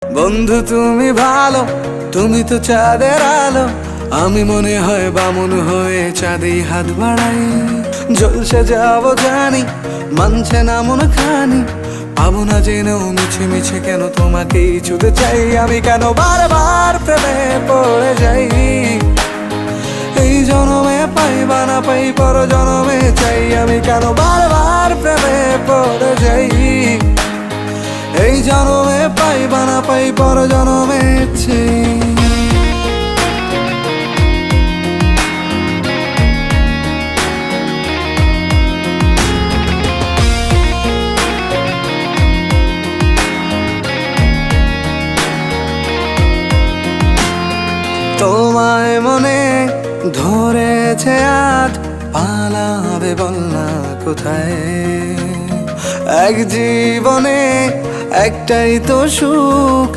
বন্ধু তুমি ভালো, তুমি তো চাঁদের আলো, আমি মনে হয় বামুন হয়ে চাঁদে হাত বাড়াই। জলসে যাবো জানি, মানছে না মন খানি, পাবো না জেনেও মিছে মিছে কেন তোমাকেই ছুতে চাই। আমি কেন বারবার প্রেমে পড়ে যাই, এই জনমে পাই বা না পাই পর জনমে চাই। আমি কেন বারবার প্রেমে পড়ে যাই, এই জনমে পাই বা না পাই পর জনমে চাই। তোমায় মনে ধরেছে আজ, পালাবে বল না কোথায়। এক জীবনে একটাই তো সুখ,